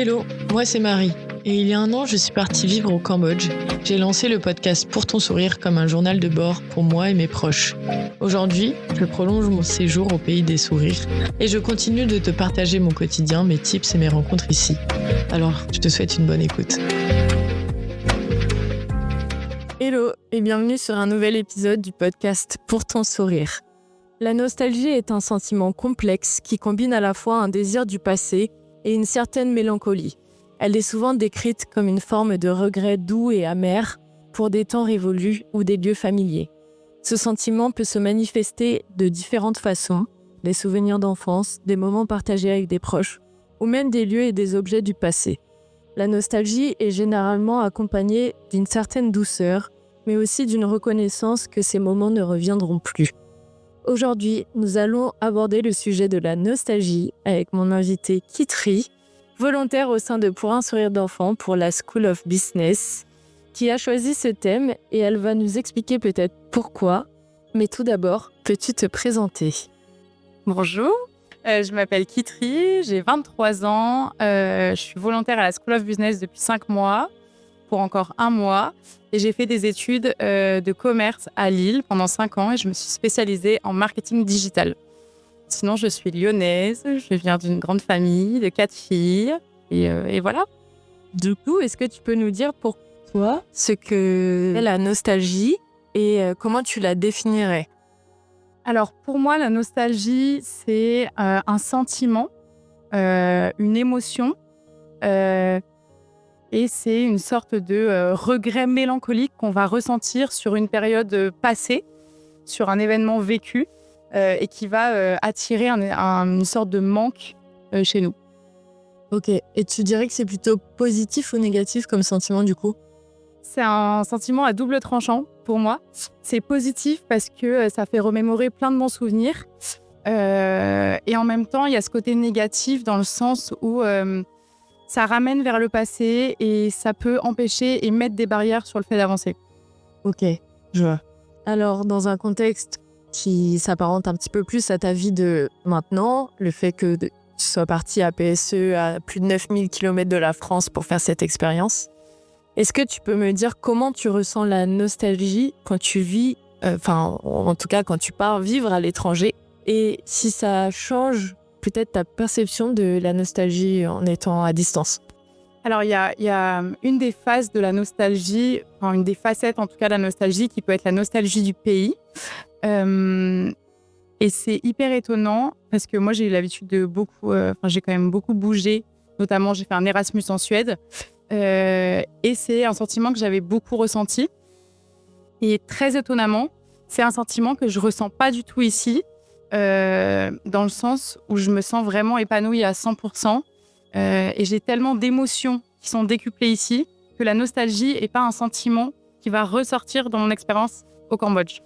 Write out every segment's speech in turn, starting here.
Hello, moi c'est Marie. Et il y a un an, je suis partie vivre au Cambodge. J'ai lancé le podcast Pour ton sourire comme un journal de bord pour moi et mes proches. Aujourd'hui, je prolonge mon séjour au pays des sourires et je continue de te partager mon quotidien, mes tips et mes rencontres ici. Alors, je te souhaite une bonne écoute. Hello et bienvenue sur un nouvel épisode du podcast Pour ton sourire. La nostalgie est un sentiment complexe qui combine à la fois un désir du passé et une certaine mélancolie. Elle est souvent décrite comme une forme de regret doux et amer pour des temps révolus ou des lieux familiers. Ce sentiment peut se manifester de différentes façons, des souvenirs d'enfance, des moments partagés avec des proches, ou même des lieux et des objets du passé. La nostalgie est généralement accompagnée d'une certaine douceur, mais aussi d'une reconnaissance que ces moments ne reviendront plus. Aujourd'hui, nous allons aborder le sujet de la nostalgie avec mon invité Kitri, volontaire au sein de Pour un sourire d'enfant pour la School of Business, qui a choisi ce thème et elle va nous expliquer peut-être pourquoi. Mais tout d'abord, peux-tu te présenter ? Bonjour, je m'appelle Kitri, j'ai 23 ans, je suis volontaire à la School of Business depuis 5 mois, pour encore 1 mois, et j'ai fait des études de commerce à Lille pendant 5 ans et je me suis spécialisée en marketing digital. Sinon, je suis lyonnaise, je viens d'une grande famille de 4 filles, et voilà. Du coup, est-ce que tu peux nous dire pour toi ce qu'est la nostalgie et comment tu la définirais ? Alors, pour moi, la nostalgie, c'est un sentiment, une émotion, et c'est une sorte de regret mélancolique qu'on va ressentir sur une période passée, sur un événement vécu, et qui va attirer une sorte de manque chez nous. Ok, et tu dirais que c'est plutôt positif ou négatif comme sentiment du coup ? C'est un sentiment à double tranchant pour moi. C'est positif parce que ça fait remémorer plein de bons souvenirs. Et en même temps, il y a ce côté négatif dans le sens où ça ramène vers le passé et ça peut empêcher et mettre des barrières sur le fait d'avancer. Ok, je vois. Alors, dans un contexte qui s'apparente un petit peu plus à ta vie de maintenant, le fait que tu sois parti à PSE à plus de 9000 km de la France pour faire cette expérience, est-ce que tu peux me dire comment tu ressens la nostalgie quand tu vis, en tout cas quand tu pars vivre à l'étranger, et si ça change peut-être ta perception de la nostalgie en étant à distance ? Alors, il y a une des phases de la nostalgie, enfin une des facettes en tout cas de la nostalgie qui peut être la nostalgie du pays. Et c'est hyper étonnant parce que moi, j'ai eu l'habitude de j'ai quand même beaucoup bougé. Notamment, j'ai fait un Erasmus en Suède. Et c'est un sentiment que j'avais beaucoup ressenti. Et très étonnamment, c'est un sentiment que je ne ressens pas du tout ici, dans le sens où je me sens vraiment épanouie à 100%. Et j'ai tellement d'émotions qui sont décuplées ici que la nostalgie n'est pas un sentiment qui va ressortir dans mon expérience au Cambodge.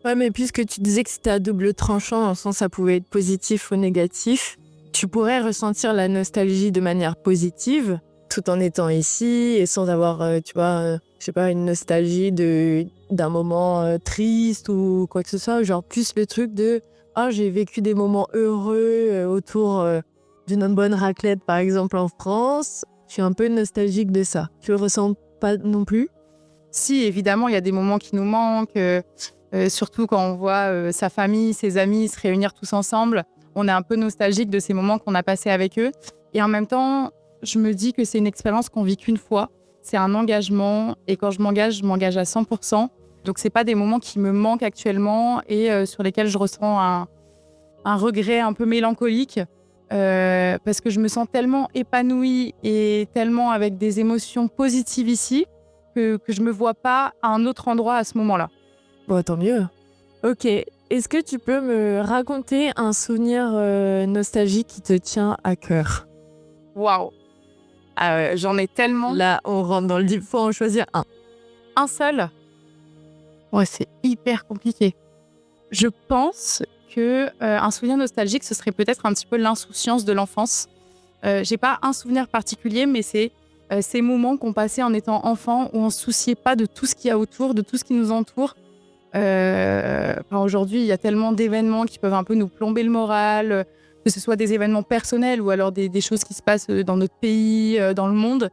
Ouais, mais puisque tu disais que c'était à double tranchant, dans le sens où ça pouvait être positif ou négatif, tu pourrais ressentir la nostalgie de manière positive tout en étant ici et sans avoir, une nostalgie d'un moment triste ou quoi que ce soit. Genre plus le truc de « Ah, j'ai vécu des moments heureux autour d'une bonne raclette, par exemple, en France. » Je suis un peu nostalgique de ça. Tu le ressens pas non plus ? Si, évidemment, il y a des moments qui nous manquent, surtout quand on voit sa famille, ses amis se réunir tous ensemble. On est un peu nostalgique de ces moments qu'on a passés avec eux. Et en même temps, je me dis que c'est une expérience qu'on vit qu'une fois. C'est un engagement. Et quand je m'engage à 100%. Donc, ce n'est pas des moments qui me manquent actuellement et sur lesquels je ressens un regret un peu mélancolique. Parce que je me sens tellement épanouie et tellement avec des émotions positives ici que je ne me vois pas à un autre endroit à ce moment-là. Bon, tant mieux. Ok. Est-ce que tu peux me raconter un souvenir nostalgique qui te tient à cœur ? Waouh ! J'en ai tellement. Là, on rentre dans le deep, faut en choisir un. Un seul ? Ouais, c'est hyper compliqué. Je pense qu'un souvenir nostalgique, ce serait peut-être un petit peu l'insouciance de l'enfance. J'ai pas un souvenir particulier, mais c'est ces moments qu'on passait en étant enfant où on ne se souciait pas de tout ce qu'il y a autour, de tout ce qui nous entoure. Aujourd'hui, il y a tellement d'événements qui peuvent un peu nous plomber le moral, que ce soit des événements personnels ou alors des choses qui se passent dans notre pays, dans le monde,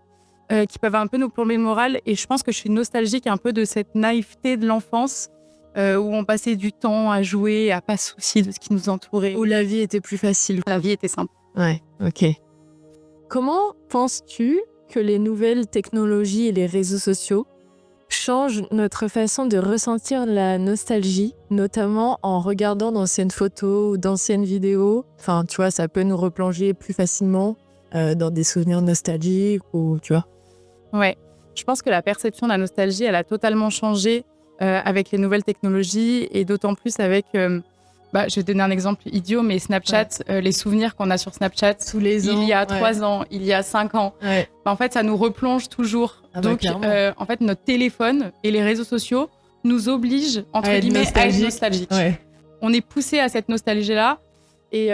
qui peuvent un peu nous plomber le moral. Et je pense que je suis nostalgique un peu de cette naïveté de l'enfance où on passait du temps à jouer, à pas se soucier de ce qui nous entourait. Où la vie était plus facile. La vie était simple. Ouais, ok. Comment penses-tu que les nouvelles technologies et les réseaux sociaux changent notre façon de ressentir la nostalgie, notamment en regardant d'anciennes photos ou d'anciennes vidéos? Enfin, tu vois, ça peut nous replonger plus facilement dans des souvenirs nostalgiques ou, tu vois. Ouais. Je pense que la perception de la nostalgie, elle a totalement changé avec les nouvelles technologies et d'autant plus avec... je vais donner un exemple idiot, mais Snapchat, les souvenirs qu'on a sur Snapchat Tous les ans. il y a 3 ans, il y a 5 ans, Ouais. en fait, ça nous replonge toujours. Ah bah, Donc, clairement. en fait, notre téléphone et les réseaux sociaux nous obligent, entre À être guillemets, à être nostalgique. nostalgique. Ouais. On est poussé à cette nostalgie-là. Et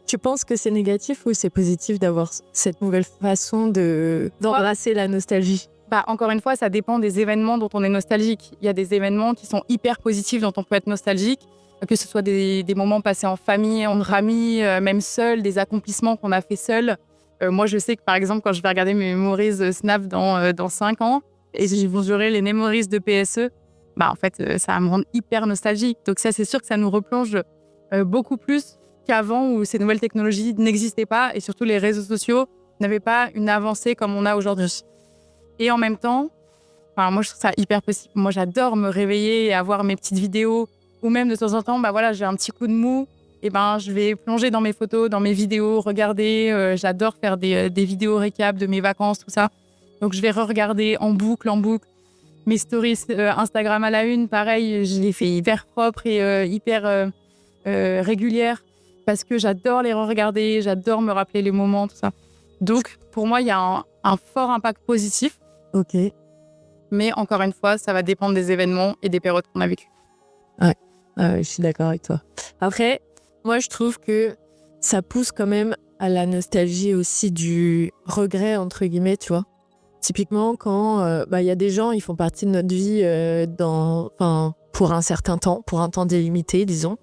Tu penses que c'est négatif ou c'est positif d'avoir cette nouvelle façon d'embrasser la nostalgie? encore une fois, ça dépend des événements dont on est nostalgique. Il y a des événements qui sont hyper positifs dont on peut être nostalgique, que ce soit des moments passés en famille, entre amis, même seul, des accomplissements qu'on a fait seul. Moi, je sais que par exemple, quand je vais regarder mes memories Snap dans 5 ans, et je vous jurer les memories de PSE, en fait, ça va me rendre hyper nostalgique. Donc ça, c'est sûr que ça nous replonge beaucoup plus qu'avant où ces nouvelles technologies n'existaient pas et surtout les réseaux sociaux n'avaient pas une avancée comme on a aujourd'hui. Et en même temps, moi, je trouve ça hyper possible. Moi, j'adore me réveiller et avoir mes petites vidéos ou même de temps en temps, j'ai un petit coup de mou. Et je vais plonger dans mes photos, dans mes vidéos, regarder. J'adore faire des vidéos récap de mes vacances, tout ça. Donc, je vais re-regarder en boucle. Mes stories Instagram à la une, pareil, je les fais hyper propres et hyper régulières parce que j'adore les re-regarder, j'adore me rappeler les moments, tout ça. Donc, pour moi, il y a un fort impact positif. Ok. Mais encore une fois, ça va dépendre des événements et des périodes qu'on a vécues. Je suis d'accord avec toi. Après, moi, je trouve que ça pousse quand même à la nostalgie aussi du regret, entre guillemets, tu vois. Typiquement, quand y a des gens, ils font partie de notre vie pour un certain temps, pour un temps délimité, disons.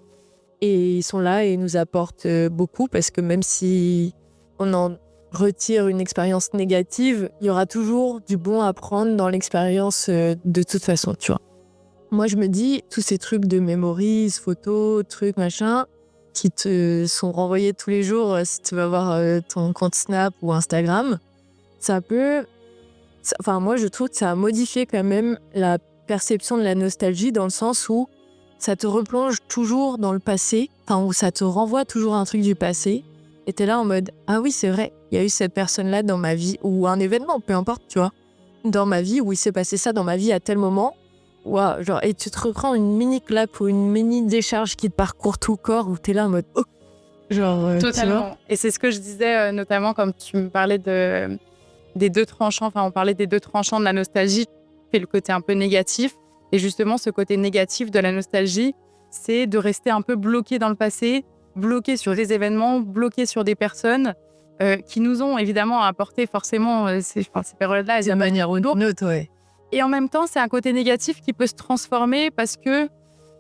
Et ils sont là et ils nous apportent beaucoup parce que même si on en retire une expérience négative, il y aura toujours du bon à prendre dans l'expérience de toute façon, tu vois. Moi, je me dis, tous ces trucs de memories, photos, trucs, machin, qui te sont renvoyés tous les jours si tu vas voir ton compte Snap ou Instagram, moi, je trouve que ça a modifié quand même la perception de la nostalgie dans le sens où ça te replonge toujours dans le passé, où ça te renvoie toujours à un truc du passé. Et t'es là en mode, ah oui, c'est vrai, il y a eu cette personne-là dans ma vie, ou un événement, peu importe, tu vois, dans ma vie, où il s'est passé ça dans ma vie à tel moment. Wow, et tu te reprends une mini claque ou une mini décharge qui te parcourt tout le corps, où t'es là en mode, oh, Totalement. tu vois. Et c'est ce que je disais, notamment comme tu me parlais des deux tranchants, on parlait des deux tranchants de la nostalgie, c'est le côté un peu négatif. Et justement, ce côté négatif de la nostalgie, c'est de rester un peu bloqué dans le passé, bloqué sur des événements, bloqué sur des personnes qui nous ont évidemment apporté forcément ces périodes-là. De manière ou d'une autre, ouais. Et en même temps, c'est un côté négatif qui peut se transformer parce que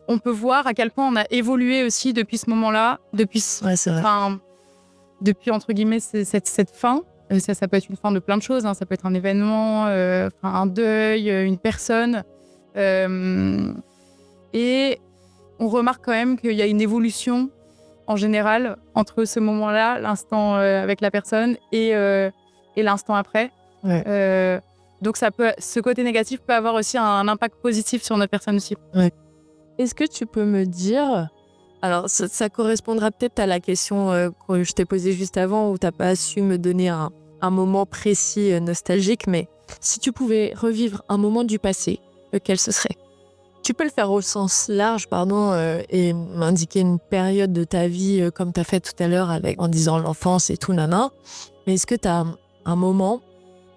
on peut voir à quel point on a évolué aussi depuis ce moment-là, depuis entre guillemets cette fin. Ça peut être une fin de plein de choses, hein. Ça peut être un événement, un deuil, une personne. Et on remarque quand même qu'il y a une évolution en général entre ce moment-là, l'instant avec la personne et l'instant après. Ouais. Donc ce côté négatif peut avoir aussi un impact positif sur notre personne aussi. Ouais. Est-ce que tu peux me dire, alors ça correspondra peut-être à la question que je t'ai posée juste avant où tu n'as pas su me donner un moment précis nostalgique, mais si tu pouvais revivre un moment du passé, lequel ce serait? Tu peux le faire au sens large, et m'indiquer une période de ta vie comme tu as fait tout à l'heure en disant l'enfance et tout, nana. Mais est-ce que tu as un moment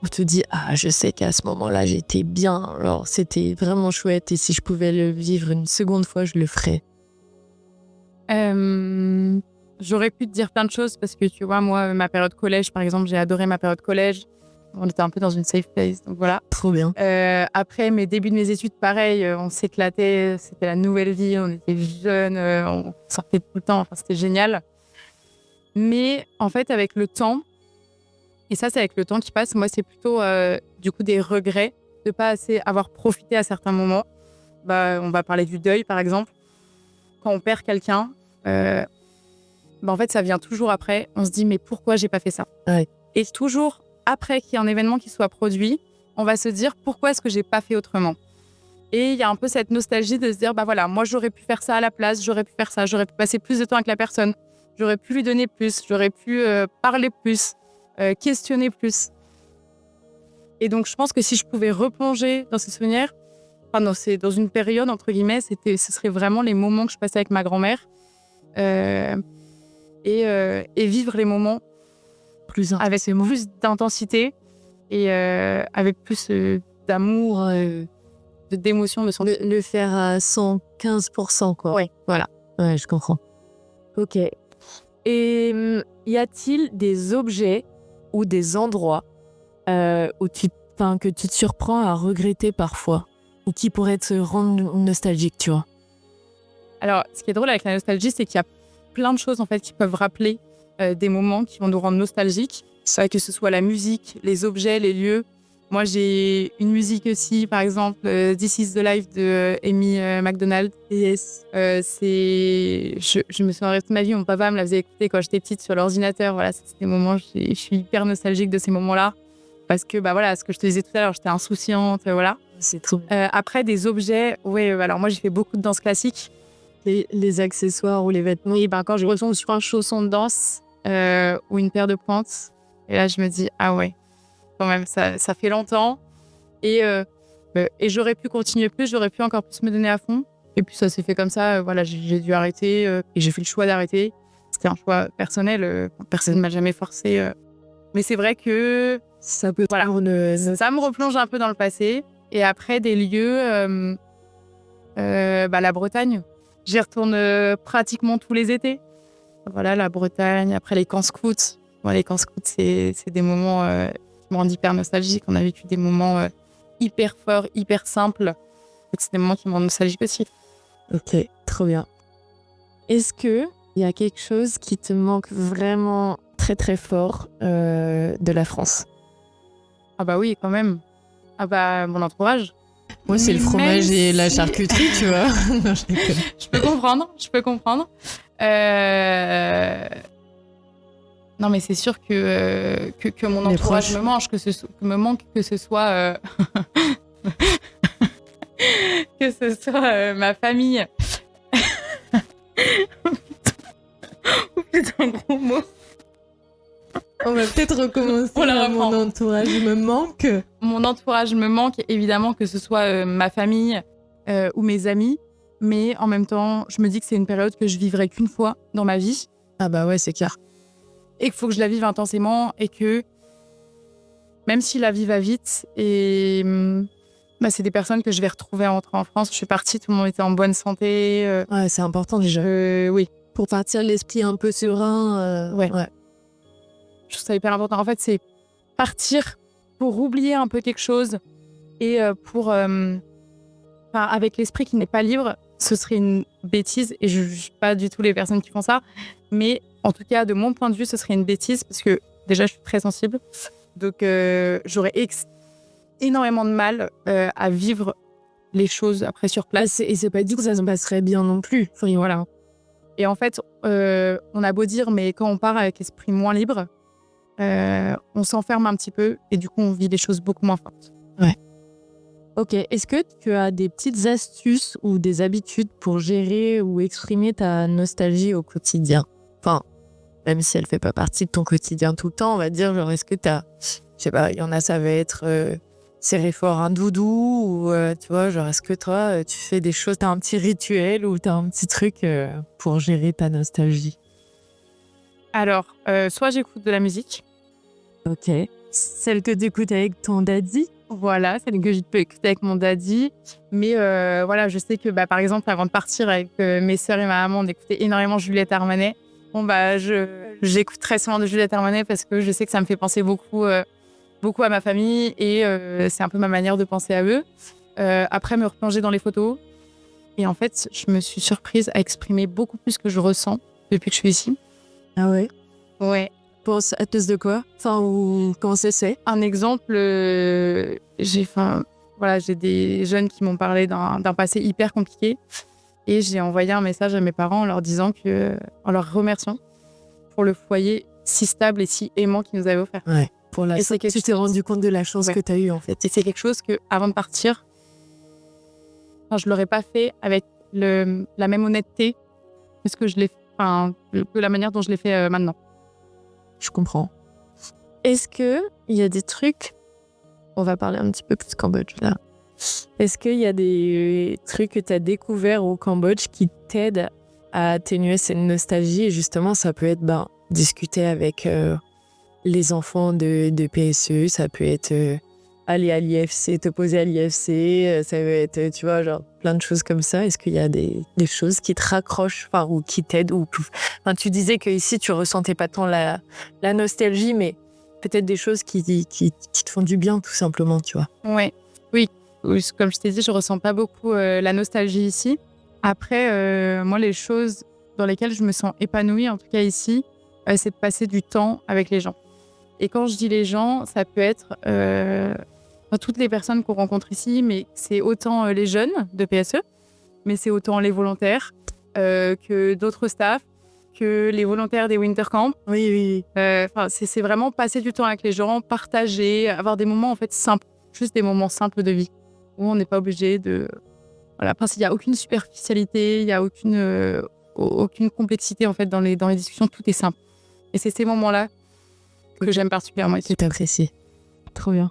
où tu te dis, ah, je sais qu'à ce moment-là, j'étais bien, alors c'était vraiment chouette et si je pouvais le vivre une seconde fois, je le ferais? J'aurais pu te dire plein de choses parce que tu vois, moi, ma période collège, par exemple, j'ai adoré ma période collège. On était un peu dans une safe place, donc voilà. Trop bien. Après, mes débuts de mes études, pareil, on s'éclatait, c'était la nouvelle vie, on était jeunes, on sortait tout le temps, c'était génial. Mais en fait, avec le temps, et ça, c'est avec le temps qui passe, moi, c'est plutôt du coup des regrets de pas assez avoir profité à certains moments. On va parler du deuil, par exemple. Quand on perd quelqu'un, en fait, ça vient toujours après. On se dit, mais pourquoi j'ai pas fait ça ? Ouais. Et toujours après qu'il y ait un événement qui soit produit, on va se dire, pourquoi est-ce que j'ai pas fait autrement ? Et il y a un peu cette nostalgie de se dire, moi, j'aurais pu faire ça à la place, j'aurais pu faire ça, j'aurais pu passer plus de temps avec la personne, j'aurais pu lui donner plus, j'aurais pu parler plus, questionner plus. Et donc, je pense que si je pouvais replonger dans ces souvenirs, c'est dans une période, entre guillemets, ce serait vraiment les moments que je passais avec ma grand-mère et vivre les moments avec plus d'intensité et avec plus d'amour, d'émotion, de sentiments. Le faire à 115%, quoi. Oui. Voilà. Ouais, je comprends. Ok. Et y a-t-il des objets ou des endroits que tu te surprends à regretter parfois ou qui pourraient te rendre nostalgique, tu vois ? Alors, ce qui est drôle avec la nostalgie, c'est qu'il y a plein de choses en fait qui peuvent rappeler des moments qui vont nous rendre nostalgiques. Ça, que ce soit la musique, les objets, les lieux. Moi, j'ai une musique aussi, par exemple, This is the Life de Amy Macdonald. Yes. Je me souviens toute ma vie, mon papa me la faisait écouter quand j'étais petite sur l'ordinateur. Voilà, c'est des moments, je suis hyper nostalgique de ces moments-là. Parce que, ce que je te disais tout à l'heure, j'étais insouciante, voilà. C'est trop bien. Après, des objets, alors moi, j'ai fait beaucoup de danse classique. Les accessoires ou les vêtements. Oui, quand je retombe sur un chausson de danse ou une paire de pointes, et là, je me dis, ah ouais, quand même, ça fait longtemps. Et j'aurais pu continuer plus, j'aurais pu encore plus me donner à fond. Et puis, ça s'est fait comme ça. J'ai dû arrêter et j'ai fait le choix d'arrêter. C'était un choix personnel. Personne ne m'a jamais forcé. Mais c'est vrai que ça peut ça me replonge un peu dans le passé. Et après, des lieux, la Bretagne. J'y retourne pratiquement tous les étés. Voilà, la Bretagne. Après, les camps scouts. Les camps scouts, c'est des moments qui me rendent hyper nostalgique. On a vécu des moments hyper forts, hyper simples. Donc, c'est des moments qui me rendent nostalgique aussi. Ok, trop bien. Est-ce qu'il y a quelque chose qui te manque vraiment très très fort de la France ? Ah bah oui, quand même. Ah bah, mon entourage. Moi, c'est le fromage et la charcuterie, tu vois. Non, je déconne. Je peux comprendre. Non, mais c'est sûr que mon entourage me manque, que ce soit que ce soit ma famille. C'est un gros mot. On va peut-être recommencer. Mon entourage me manque. Mon entourage me manque, évidemment, que ce soit ma famille ou mes amis. Mais en même temps, je me dis que c'est une période que je vivrai qu'une fois dans ma vie. Ah bah ouais, c'est clair. Et qu'il faut que je la vive intensément et que même si la vie va vite, et c'est des personnes que je vais retrouver en rentrant en France. Je suis partie, tout le monde était en bonne santé. Ouais, c'est important déjà. Oui. Pour partir l'esprit un peu serein. Ouais. Je trouve ça hyper important. En fait, c'est partir pour oublier un peu quelque chose et avec l'esprit qui n'est pas libre, ce serait une bêtise. Et je ne juge pas du tout les personnes qui font ça. Mais en tout cas, de mon point de vue, ce serait une bêtise parce que déjà, je suis très sensible. Donc, j'aurais énormément de mal à vivre les choses après sur place. Et c'est pas dit que ça se passerait bien non plus. Enfin, voilà. Et en fait, on a beau dire, mais quand on part avec l'esprit moins libre, on s'enferme un petit peu et du coup, on vit les choses beaucoup moins fortes. Ouais. Ok. Est-ce que tu as des petites astuces ou des habitudes pour gérer ou exprimer ta nostalgie au quotidien ? Enfin, même si elle fait pas partie de ton quotidien tout le temps, on va dire, genre, est-ce que t'as... Je sais pas, il y en a, ça va être serrer fort un doudou ou, tu vois, genre, est-ce que toi, tu fais des choses, t'as un petit rituel ou t'as un petit truc pour gérer ta nostalgie ? Alors, soit j'écoute de la musique. Ok. Celle que tu écoutes avec ton daddy ? Voilà, celle que je peux écouter avec mon daddy. Mais je sais que, par exemple, avant de partir avec mes sœurs et ma maman, on écoutait énormément Juliette Armanet. J'écoute très souvent de Juliette Armanet parce que je sais que ça me fait penser beaucoup à ma famille et c'est un peu ma manière de penser à eux. Après, me replonger dans les photos. Et en fait, je me suis surprise à exprimer beaucoup plus ce que je ressens depuis que je suis ici. Ah ouais ? Ouais. Pense à cause de quoi? Enfin, ou comment c'est? Un exemple, j'ai des jeunes qui m'ont parlé d'un passé hyper compliqué et j'ai envoyé un message à mes parents en leur disant en leur remerciant pour le foyer si stable et si aimant qu'ils nous avaient offert. Ouais. Et c'est quelque Tu t'es chose- rendu compte de la chance Ouais. que tu as eue, en fait. Et c'est quelque chose que, avant de partir, je l'aurais pas fait avec la même honnêteté que la manière dont je l'ai fait maintenant. Je comprends. Est-ce qu'il y a des trucs... On va parler un petit peu plus Cambodge, là. Est-ce qu'il y a des trucs que tu as découverts au Cambodge qui t'aident à atténuer cette nostalgie? Et justement, ça peut être discuter avec les enfants de PSE, ça peut être aller à l'IFC, te poser à l'IFC, ça peut être, tu vois, genre plein de choses comme ça. Est-ce qu'il y a des choses qui te raccrochent, ou qui t'aident tu disais qu'ici, tu ressentais pas tant la nostalgie, mais peut-être des choses qui te font du bien, tout simplement, tu vois. Ouais. Oui, comme je t'ai dit, je ressens pas beaucoup la nostalgie ici. Après, moi, les choses dans lesquelles je me sens épanouie, en tout cas ici, c'est de passer du temps avec les gens. Et quand je dis les gens, ça peut être toutes les personnes qu'on rencontre ici, mais c'est autant les jeunes de PSE, mais c'est autant les volontaires que d'autres staffs, que les volontaires des winter camps. Oui. C'est vraiment passer du temps avec les gens, partager, avoir des moments en fait simples, juste des moments simples de vie, où on n'est pas obligé de... Voilà, après, il n'y a aucune superficialité, il n'y a aucune complexité en fait dans les discussions, tout est simple. Et c'est ces moments-là que j'aime particulièrement ici. Que t'apprécies. Trop bien.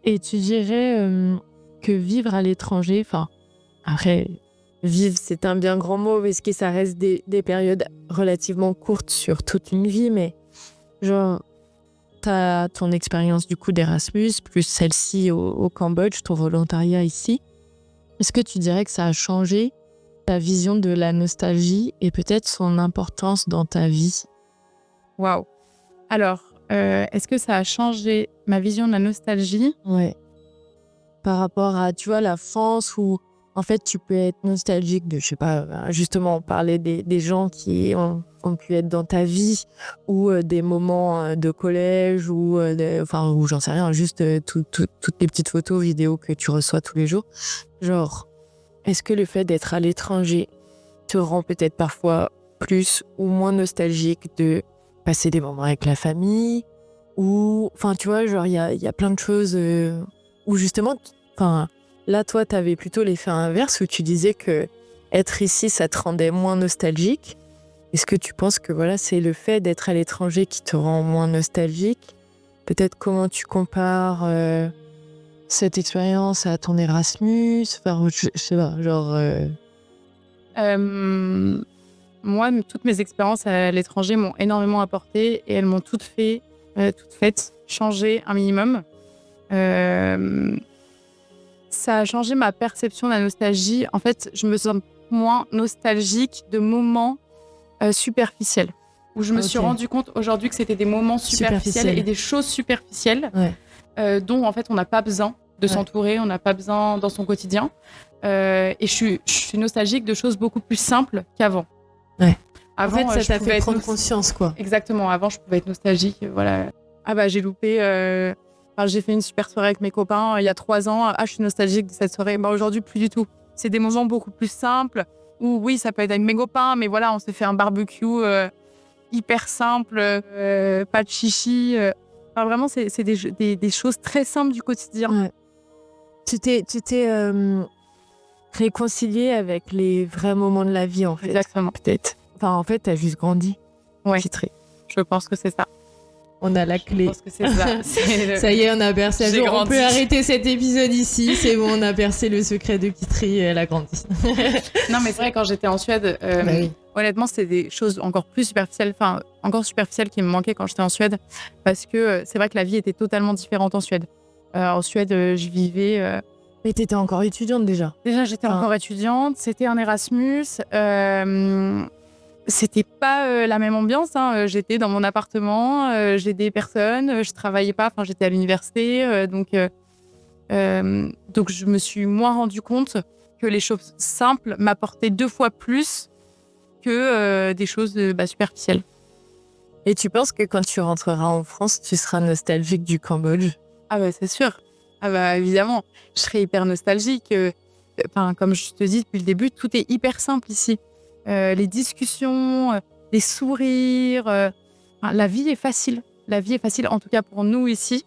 Et tu dirais que vivre à l'étranger, après, vivre, c'est un bien grand mot, parce que ça reste des périodes relativement courtes sur toute une vie, mais genre, t'as ton expérience du coup d'Erasmus, plus celle-ci au Cambodge, ton volontariat ici. Est-ce que tu dirais que ça a changé ta vision de la nostalgie et peut-être son importance dans ta vie? Waouh. Alors, est-ce que ça a changé ma vision de la nostalgie? Ouais. Par rapport à, tu vois, la France où, en fait, tu peux être nostalgique de, je sais pas, justement, on parlait des gens qui ont pu être dans ta vie, ou des moments de collège, ou j'en sais rien, juste toutes les petites photos, vidéos que tu reçois tous les jours. Genre, est-ce que le fait d'être à l'étranger te rend peut-être parfois plus ou moins nostalgique de passer des moments avec la famille, ou, tu vois, genre, il y a plein de choses où justement, là, toi, t'avais plutôt l'effet inverse où tu disais que être ici, ça te rendait moins nostalgique. Est-ce que tu penses que voilà, c'est le fait d'être à l'étranger qui te rend moins nostalgique? Peut-être comment tu compares cette expérience à ton Erasmus? Je sais pas, genre... Moi, toutes mes expériences à l'étranger m'ont énormément apporté et elles m'ont toutes faites changer un minimum. Ça a changé ma perception de la nostalgie. En fait, je me sens moins nostalgique de moments superficiels. Où je me suis rendu compte aujourd'hui que c'était des moments superficiels et des choses superficielles dont en fait on n'a pas besoin de s'entourer, on n'a pas besoin dans son quotidien. Et je suis nostalgique de choses beaucoup plus simples qu'avant. Ouais. Avant, en fait, ça t'a fait prendre conscience, quoi. Exactement. Avant, je pouvais être nostalgique. Voilà. J'ai loupé. J'ai fait une super soirée avec mes copains il y a 3 ans. Je suis nostalgique de cette soirée. Aujourd'hui, plus du tout. C'est des moments beaucoup plus simples où, oui, ça peut être avec mes copains, mais voilà, on s'est fait un barbecue hyper simple, pas de chichi. Vraiment, c'est des choses très simples du quotidien. Ouais. Tu t'es réconcilié avec les vrais moments de la vie, en fait. Exactement. Peut-être. En fait, t'as juste grandi. Ouais. Titré. Je pense que c'est ça. On a la clé. Je pense que c'est ça. Ça y est, on a percé. J'ai On grandi. peut arrêter cet épisode ici. C'est bon, on a percé le secret de Kitri. Elle a grandi. Non, mais c'est vrai, quand j'étais en Suède, oui. Honnêtement, c'était des choses encore plus superficielles, encore superficielles qui me manquaient quand j'étais en Suède. Parce que c'est vrai que la vie était totalement différente en Suède. En Suède, je vivais... Mais t'étais encore étudiante déjà. Déjà, j'étais encore étudiante. C'était un Erasmus. C'était pas la même ambiance. J'étais dans mon appartement, j'ai des personnes, je travaillais pas. J'étais à l'université, donc je me suis moins rendu compte que les choses simples m'apportaient 2 fois plus que des choses superficielles. Et tu penses que quand tu rentreras en France, tu seras nostalgique du Cambodge? Ah bah c'est sûr. Ah bah évidemment, je serais hyper nostalgique. Enfin, comme je te dis depuis le début, tout est hyper simple ici. Les discussions, les sourires, la vie est facile. La vie est facile, en tout cas pour nous ici.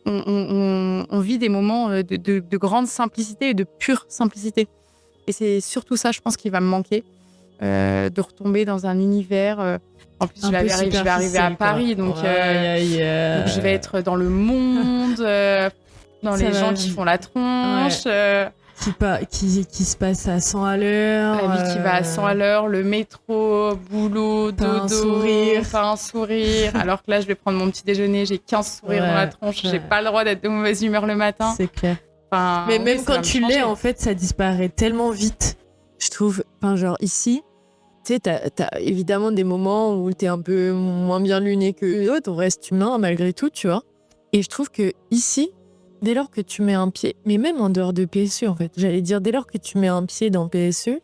On vit des moments de grande simplicité et de pure simplicité. Et c'est surtout ça, je pense, qui va me manquer. De retomber dans un univers. En plus, je vais arriver à Paris, donc je vais être dans le monde, dans les gens qui font la tronche. Qui se passe à 100 à l'heure. La vie qui va à 100 à l'heure, le métro, boulot, dodo, pas un sourire. Alors que là, je vais prendre mon petit déjeuner, j'ai 15 sourires dans la tronche, j'ai pas le droit d'être de mauvaise humeur le matin. C'est clair. Enfin, mais même quand tu l'es, en fait, ça disparaît tellement vite. Je trouve, genre ici, tu sais, t'as évidemment des moments où t'es un peu moins bien luné que d'autres, on reste humain malgré tout, tu vois. Et je trouve que ici, dès lors que tu mets un pied, mais même en dehors de PSE, en fait, j'allais dire dès lors que tu mets un pied dans PSE,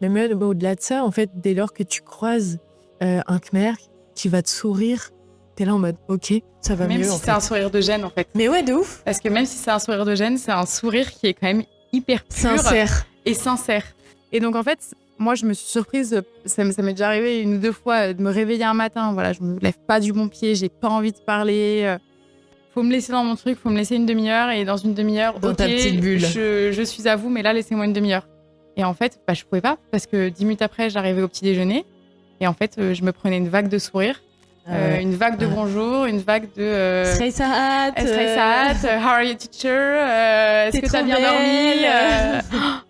mais même au-delà de ça, en fait, dès lors que tu croises un Khmer qui va te sourire, t'es là en mode, ok, ça va même mieux. Même si c'est un sourire de gêne, en fait. Mais ouais, de ouf. Parce que même si c'est un sourire de gêne, c'est un sourire qui est quand même hyper pur. Sincère. Et sincère. Et donc, en fait, moi, je me suis surprise, ça m'est déjà arrivé 1 ou 2 fois de me réveiller un matin, voilà, je me lève pas du bon pied, j'ai pas envie de parler. Faut me laisser dans mon truc, faut me laisser 1 demi-heure et dans 1 demi-heure, dans ta petite bulle. Je suis à vous, mais là, laissez-moi 1 demi-heure. Et en fait, je pouvais pas parce que 10 minutes après, j'arrivais au petit déjeuner et en fait, je me prenais une vague de sourires, une vague de bonjour, une vague de Srei Saat, how are you teacher, est-ce que t'as bien dormi,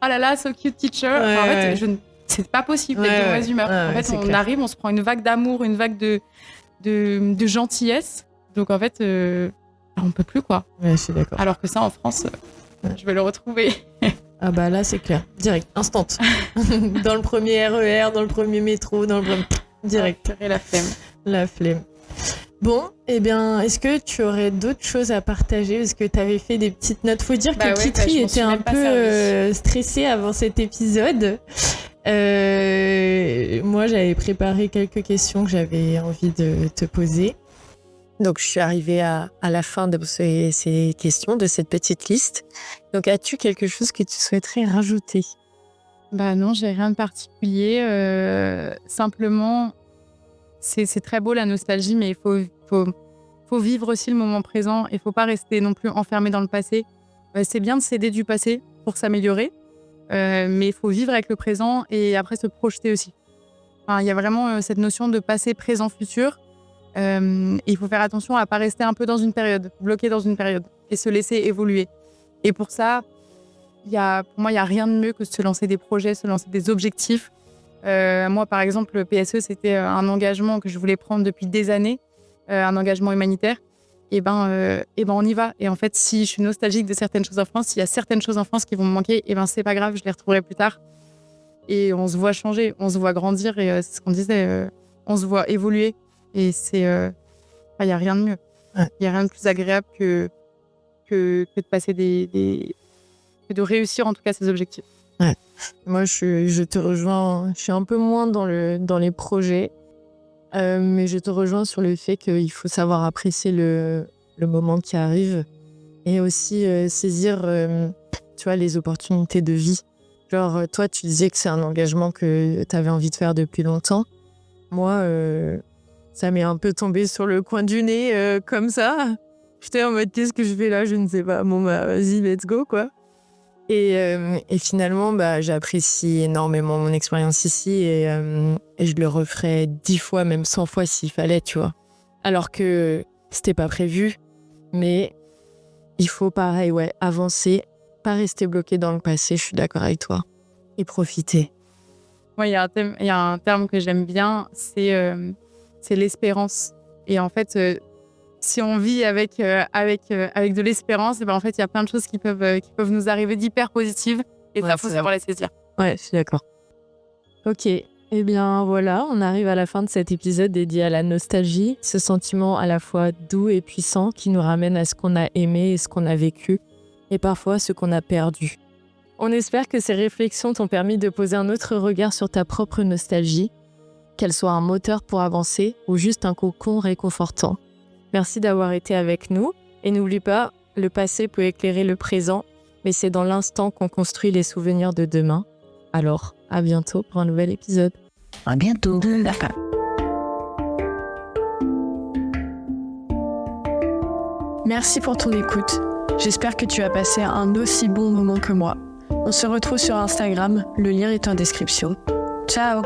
oh là là, so cute teacher. Enfin, en fait, c'est pas possible d'être de mauvaise humeur. En fait, on arrive, on se prend une vague d'amour, une vague de gentillesse. Donc en fait, on peut plus, quoi. Ouais, je suis d'accord. Alors que ça, en France, je vais le retrouver. Ah bah là, c'est clair. Direct, instant. Dans le premier RER, dans le premier métro, dans le premier... Direct. La flemme. La flemme. Bon, eh bien, est-ce que tu aurais d'autres choses à partager? Est-ce que tu avais fait des petites notes? Faut dire que Kitri était un peu stressée avant cet épisode. Moi, j'avais préparé quelques questions que j'avais envie de te poser. Donc, je suis arrivée à la fin de ces questions, de cette petite liste. Donc, as-tu quelque chose que tu souhaiterais rajouter? Bah non, j'ai rien de particulier. Simplement, c'est très beau la nostalgie, mais il faut vivre aussi le moment présent. Il ne faut pas rester non plus enfermé dans le passé. C'est bien de s'aider du passé pour s'améliorer, mais il faut vivre avec le présent et après se projeter aussi. Enfin, il y a vraiment cette notion de passé, présent, futur. Il faut faire attention à ne pas rester un peu dans une période, bloqué dans une période et se laisser évoluer. Et pour ça, pour moi, il n'y a rien de mieux que de se lancer des projets, se lancer des objectifs. Moi, par exemple, le PSE, c'était un engagement que je voulais prendre depuis des années, un engagement humanitaire. Et on y va. Et en fait, si je suis nostalgique de certaines choses en France, s'il y a certaines choses en France qui vont me manquer, c'est pas grave, je les retrouverai plus tard. Et on se voit changer, on se voit grandir. Et c'est ce qu'on disait, on se voit évoluer. Et c'est, il n'y a rien de mieux. Il n'y a rien de plus agréable que de passer que de réussir en tout cas ses objectifs. Ouais. Moi, je te rejoins. Je suis un peu moins dans les projets, mais je te rejoins sur le fait qu'il faut savoir apprécier le moment qui arrive et aussi saisir, tu vois, les opportunités de vie. Genre, toi, tu disais que c'est un engagement que tu avais envie de faire depuis longtemps. Moi, ça m'est un peu tombé sur le coin du nez comme ça. J'étais en mode, qu'est-ce que je fais là? Je ne sais pas. Bon, bah, vas-y, let's go, quoi. Et finalement, j'apprécie énormément mon expérience ici et je le referais 10 fois, même 100 fois s'il fallait, tu vois. Alors que c'était pas prévu, mais il faut pareil, avancer, pas rester bloqué dans le passé, je suis d'accord avec toi, et profiter. Moi, il y a un terme que j'aime bien, c'est l'espérance. Et en fait, si on vit avec de l'espérance, en fait, il y a plein de choses qui peuvent nous arriver d'hyper positives. Et ça, faut savoir les saisir. Ouais, je suis d'accord. Ok, eh bien voilà, on arrive à la fin de cet épisode dédié à la nostalgie. Ce sentiment à la fois doux et puissant qui nous ramène à ce qu'on a aimé et ce qu'on a vécu, et parfois ce qu'on a perdu. On espère que ces réflexions t'ont permis de poser un autre regard sur ta propre nostalgie. qu'elle soit un moteur pour avancer ou juste un cocon réconfortant. Merci d'avoir été avec nous et n'oublie pas, le passé peut éclairer le présent, mais c'est dans l'instant qu'on construit les souvenirs de demain. Alors, à bientôt pour un nouvel épisode. À bientôt. Merci pour ton écoute. J'espère que tu as passé un aussi bon moment que moi. On se retrouve sur Instagram, le lien est en description. Ciao!